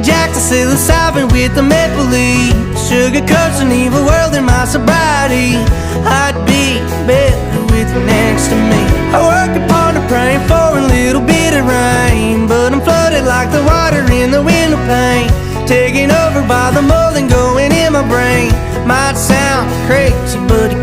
jack to psilocybin with the maple leaf. Sugar coats an evil world in my sobriety. I'd be better with you next to me. I work upon a praying for a little bit of rain, but I'm flooded like the water in the window pane, taken over by the mold and going in my brain. Might sound crazy, but it